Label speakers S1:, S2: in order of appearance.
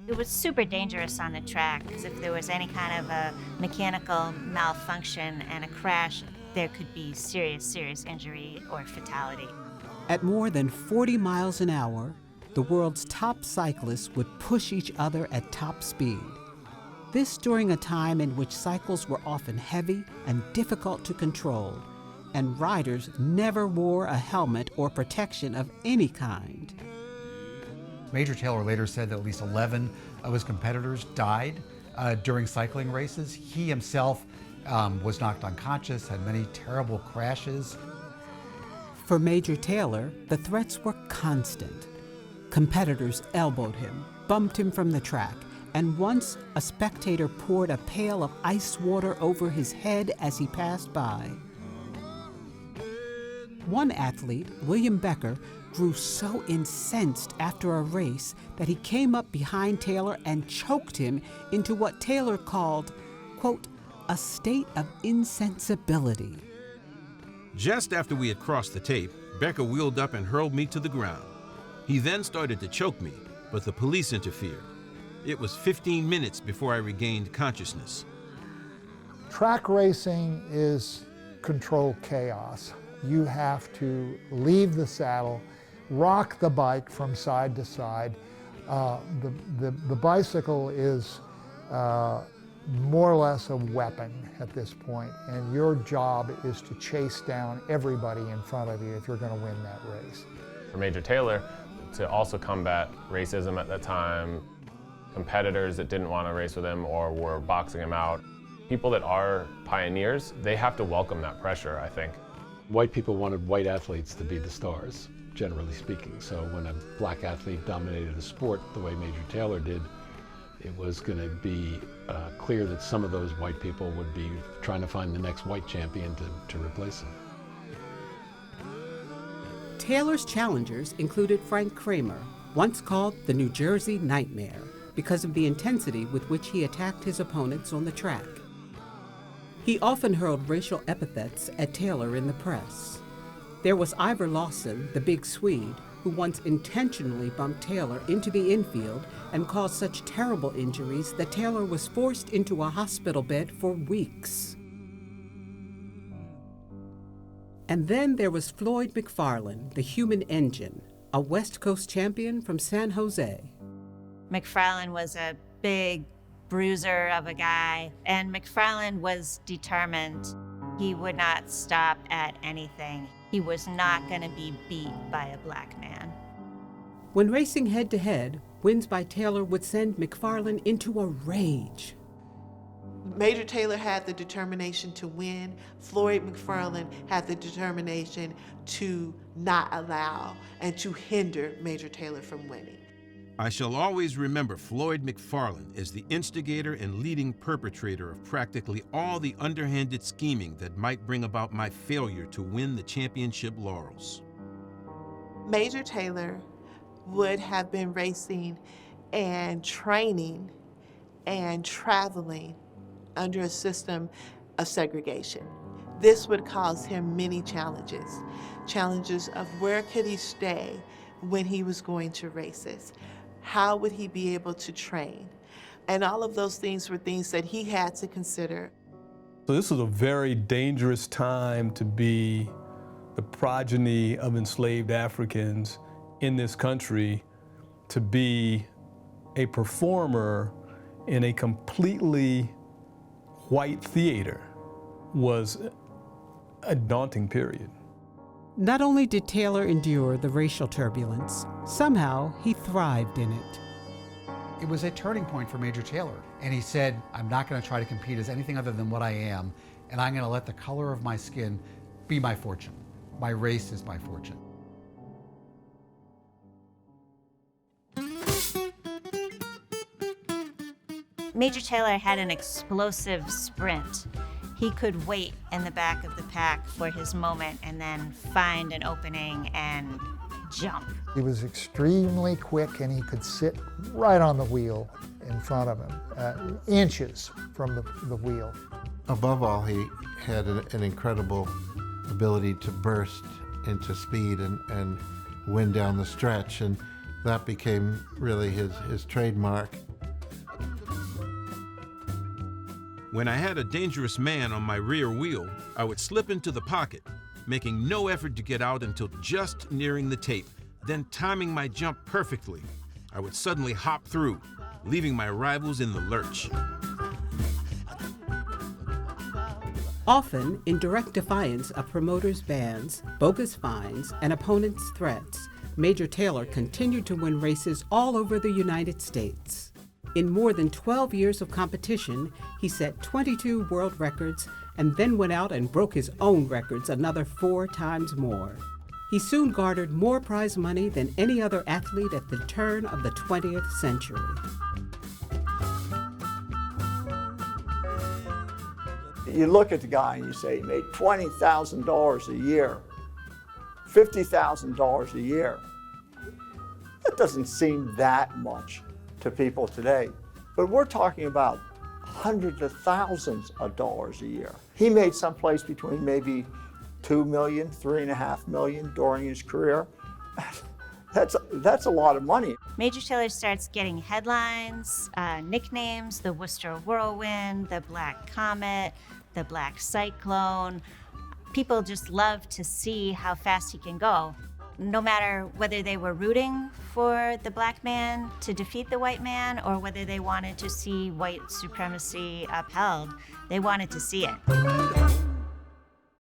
S1: It was super dangerous on the track because if there was any kind of a mechanical malfunction and a crash, there could be serious injury or fatality.
S2: At more than 40 miles an hour, the world's top cyclists would push each other at top speed. This during a time in which cycles were often heavy and difficult to control, and riders never wore a helmet or protection of any kind.
S3: Major Taylor later said that at least 11 of his competitors died during cycling races. He himself was knocked unconscious, had many terrible crashes.
S2: For Major Taylor, the threats were constant. Competitors elbowed him, bumped him from the track, and once a spectator poured a pail of ice water over his head as he passed by. One athlete, William Becker, grew so incensed after a race that he came up behind Taylor and choked him into what Taylor called, quote, a state of insensibility.
S4: Just after we had crossed the tape, Becker wheeled up and hurled me to the ground. He then started to choke me, but the police interfered. It was 15 minutes before I regained consciousness.
S5: Track racing is controlled chaos. You have to leave the saddle, rock the bike from side to side. The bicycle is more or less a weapon at this point, and your job is to chase down everybody in front of you if you're going to win that race.
S6: For Major Taylor, to also combat racism at that time, competitors that didn't want to race with him or were boxing him out, people that are pioneers, they have to welcome that pressure, I think.
S7: White people wanted white athletes to be the stars, generally speaking. So when a black athlete dominated a sport the way Major Taylor did, it was going to be clear that some of those white people would be trying to find the next white champion to replace him.
S2: Taylor's challengers included Frank Kramer, once called the New Jersey Nightmare because of the intensity with which he attacked his opponents on the track. He often hurled racial epithets at Taylor in the press. There was Ivor Lawson, the big Swede, who once intentionally bumped Taylor into the infield and caused such terrible injuries that Taylor was forced into a hospital bed for weeks. And then there was Floyd McFarlane, the human engine, a West Coast champion from San Jose.
S1: McFarlane was a big bruiser of a guy, and McFarlane was determined. He would not stop at anything. He was not going to be beat by a black man.
S2: When racing head-to-head, wins by Taylor would send McFarlane into a rage.
S8: Major Taylor had the determination to win. Floyd McFarlane had the determination to not allow and to hinder Major Taylor from winning.
S4: I shall always remember Floyd McFarlane as the instigator and leading perpetrator of practically all the underhanded scheming that might bring about my failure to win the championship laurels.
S8: Major Taylor would have been racing and training and traveling under a system of segregation. This would cause him many challenges of where could he stay when he was going to races. How would he be able to train? And all of those things were things that he had to consider.
S9: So this was a very dangerous time to be the progeny of enslaved Africans in this country, to be a performer in a completely white theater was a daunting period.
S2: Not only did Taylor endure the racial turbulence, somehow he thrived in it.
S3: It was a turning point for Major Taylor, and he said, I'm not going to try to compete as anything other than what I am, and I'm going to let the color of my skin be my fortune. My race is my fortune.
S1: Major Taylor had an explosive sprint. He could wait in the back of the pack for his moment and then find an opening and jump.
S5: He was extremely quick, and he could sit right on the wheel in front of him, inches from the wheel.
S10: Above all, he had an incredible ability to burst into speed and win down the stretch, and that became really his trademark.
S4: When I had a dangerous man on my rear wheel, I would slip into the pocket, making no effort to get out until just nearing the tape, then timing my jump perfectly. I would suddenly hop through, leaving my rivals in the lurch.
S2: Often, in direct defiance of promoters' bans, bogus fines, and opponents' threats, Major Taylor continued to win races all over the United States. In more than 12 years of competition, he set 22 world records and then went out and broke his own records another 4 times more. He soon garnered more prize money than any other athlete at the turn of the 20th century.
S11: You look at the guy and you say he made $20,000 a year, $50,000 a year. That doesn't seem that much to people today, but we're talking about hundreds of thousands of dollars a year. He made someplace between maybe $2 million, $3.5 million during his career. That's a lot of money.
S1: Major Taylor starts getting headlines, nicknames, the Worcester Whirlwind, the Black Comet, the Black Cyclone. People just love to see how fast he can go. No matter whether they were rooting for the black man to defeat the white man or whether they wanted to see white supremacy upheld, they wanted to see it.